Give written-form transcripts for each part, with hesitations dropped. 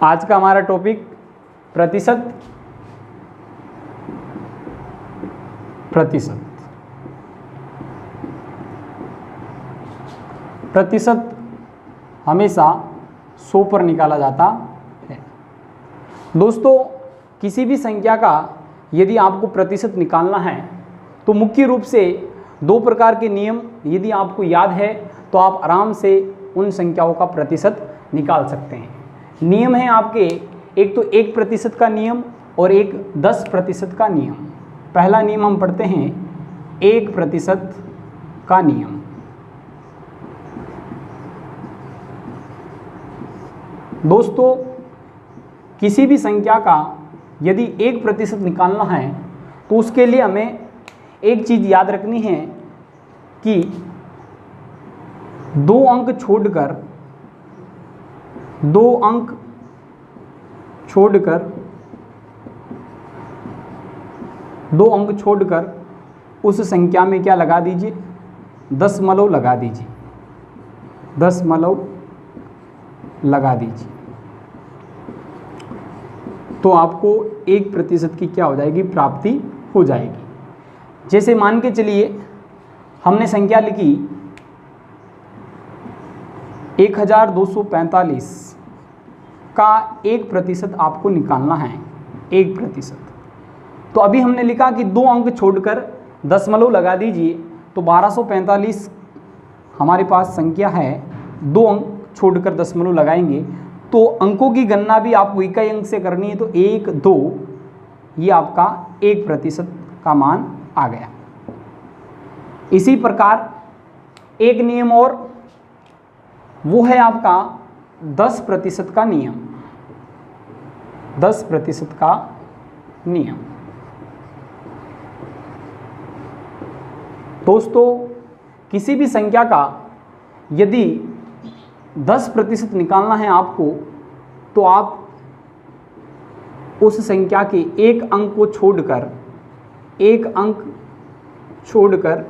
आज का हमारा टॉपिक प्रतिशत। प्रतिशत हमेशा 100 पर निकाला जाता है। दोस्तों, किसी भी संख्या का यदि आपको प्रतिशत निकालना है तो मुख्य रूप से 2 प्रकार के नियम यदि आपको याद है तो आप आराम से उन संख्याओं का प्रतिशत निकाल सकते हैं। नियम है आपके, एक तो 1% का नियम और एक 10% का नियम। पहला नियम हम पढ़ते हैं 1% का नियम। दोस्तों, किसी भी संख्या का यदि 1% निकालना है तो उसके लिए हमें एक चीज़ याद रखनी है कि 2 अंक छोड़कर उस संख्या में क्या लगा दीजिए, दशमलव लगा दीजिए, तो आपको 1% की क्या हो जाएगी, प्राप्ति हो जाएगी। जैसे मान के चलिए हमने संख्या लिखी 1245 का 1% आपको निकालना है, 1%। तो अभी हमने लिखा कि 2 अंक छोड़कर दशमलव लगा दीजिए, तो 1245 हमारे पास संख्या है, 2 अंक छोड़कर दशमलव लगाएंगे तो अंकों की गणना भी आपको इकाई अंक से करनी है, तो 1, 2 ये आपका 1% का मान आ गया। इसी प्रकार एक नियम और, वो है आपका 10% का नियम। 10% का नियम। दोस्तों, किसी भी संख्या का यदि 10% निकालना है आपको तो आप उस संख्या के एक अंक छोड़कर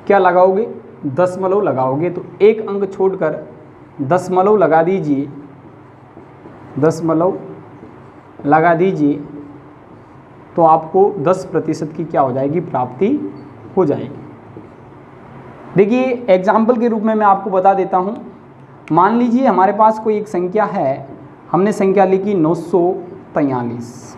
क्या लगाओगे, दशमलव लगाओगे। तो एक अंक छोड़कर दशमलव लगा दीजिए, तो आपको 10% की क्या हो जाएगी, प्राप्ति हो जाएगी। देखिए, एग्जाम्पल के रूप में मैं आपको बता देता हूँ। मान लीजिए हमारे पास कोई एक संख्या है, हमने संख्या लिखी 943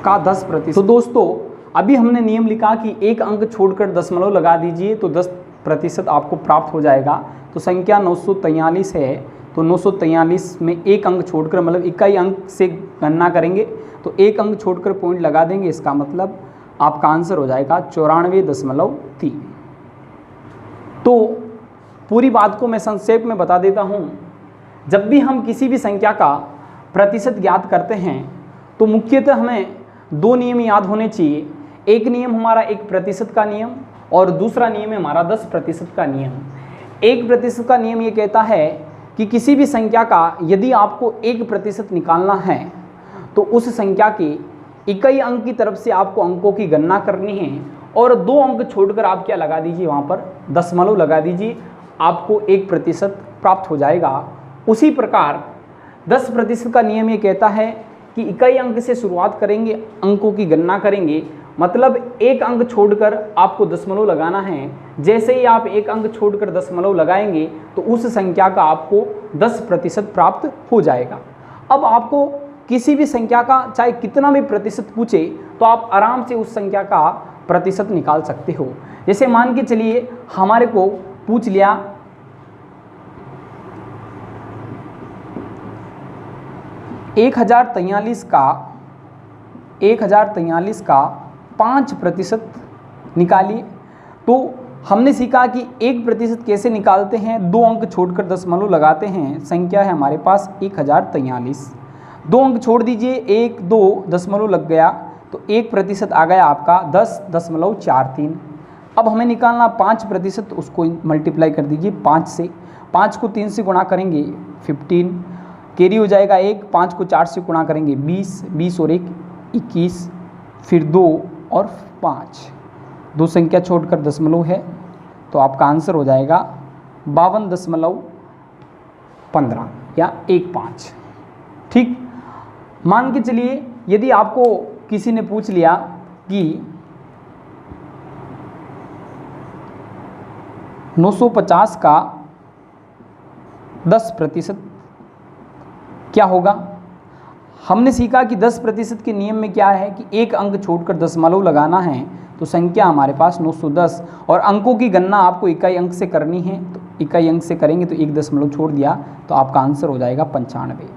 का 10%। तो दोस्तों, अभी हमने नियम लिखा कि एक अंक छोड़कर दशमलव लगा दीजिए तो 10% आपको प्राप्त हो जाएगा। तो संख्या 943 है, तो 943 में एक अंक छोड़कर, मतलब इकाई अंक से गणना करेंगे तो एक अंक छोड़कर पॉइंट लगा देंगे। इसका मतलब आपका आंसर हो जाएगा 94.3। तो पूरी बात को मैं संक्षेप में बता देता हूँ। जब भी हम किसी भी संख्या का प्रतिशत ज्ञात करते हैं तो मुख्यतः हमें 2 नियम याद होने चाहिए। एक नियम हमारा 1% का नियम और दूसरा नियम है हमारा 10% का नियम। 1% का नियम ये कहता है कि किसी भी संख्या का यदि आपको 1% निकालना है तो उस संख्या के इकाई अंक की तरफ से आपको अंकों की गणना करनी है और 2 अंक छोड़कर आप क्या लगा दीजिए, वहाँ पर दशमलव लगा दीजिए, आपको 1% प्राप्त हो जाएगा। उसी प्रकार 10% का नियम ये कहता है कि इकाई अंक से शुरुआत करेंगे, अंकों की गणना करेंगे, मतलब एक अंक छोड़कर आपको दशमलव लगाना है। जैसे ही आप एक अंक छोड़कर दशमलव लगाएंगे तो उस संख्या का आपको 10% प्राप्त हो जाएगा। अब आपको किसी भी संख्या का चाहे कितना भी प्रतिशत पूछे तो आप आराम से उस संख्या का प्रतिशत निकाल सकते हो। जैसे मान के चलिए हमारे को पूछ लिया 1043 का 5% निकालिए। तो हमने सीखा कि 1% कैसे निकालते हैं, 2 अंक छोड़कर दशमलव लगाते हैं। संख्या है हमारे पास 1043, 2 अंक छोड़ दीजिए, 1, 2 दशमलव लग गया तो 1% आ गया आपका 10.43। अब हमें निकालना 5%, उसको मल्टीप्लाई कर दीजिए 5 से। 5 को 3 से गुणा करेंगे 15, कैरी हो जाएगा 1, 5 को 4 से गुणा करेंगे 20, 20 और 1 21, फिर 2 और 5, 2 संख्या छोड़कर दशमलव है तो आपका आंसर हो जाएगा 52.15। या 1.5। ठीक, मान के चलिए यदि आपको किसी ने पूछ लिया कि 950 का 10% क्या होगा। हमने सीखा कि 10% के नियम में क्या है कि एक अंक छोड़कर दशमलव लगाना है, तो संख्या हमारे पास 910, और अंकों की गणना आपको इकाई अंक से करनी है, तो इकाई अंक से करेंगे तो एक दशमलव छोड़ दिया तो आपका आंसर हो जाएगा 95।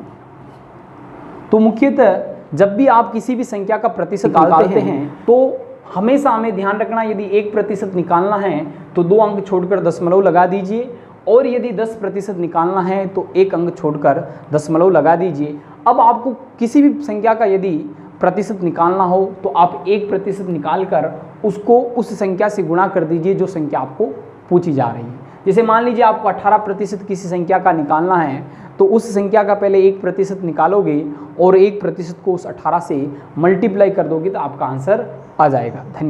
तो मुख्यतः जब भी आप किसी भी संख्या का प्रतिशत निकालते हैं तो हमेशा हमें ध्यान रखना, यदि 1% निकालना है तो 2 अंक छोड़कर दशमलव लगा दीजिए, और यदि 10% निकालना है तो 1 अंक छोड़कर दशमलव लगा दीजिए। अब आपको किसी भी संख्या का यदि प्रतिशत निकालना हो तो आप 1% निकाल कर उसको उस संख्या से गुणा कर दीजिए जो संख्या आपको पूछी जा रही है। जैसे मान लीजिए आपको 18% किसी संख्या का निकालना है, तो उस संख्या का पहले 1% निकालोगे और 1% को उस 18 से मल्टीप्लाई कर दोगे तो आपका आंसर आ जाएगा। धन्यवाद।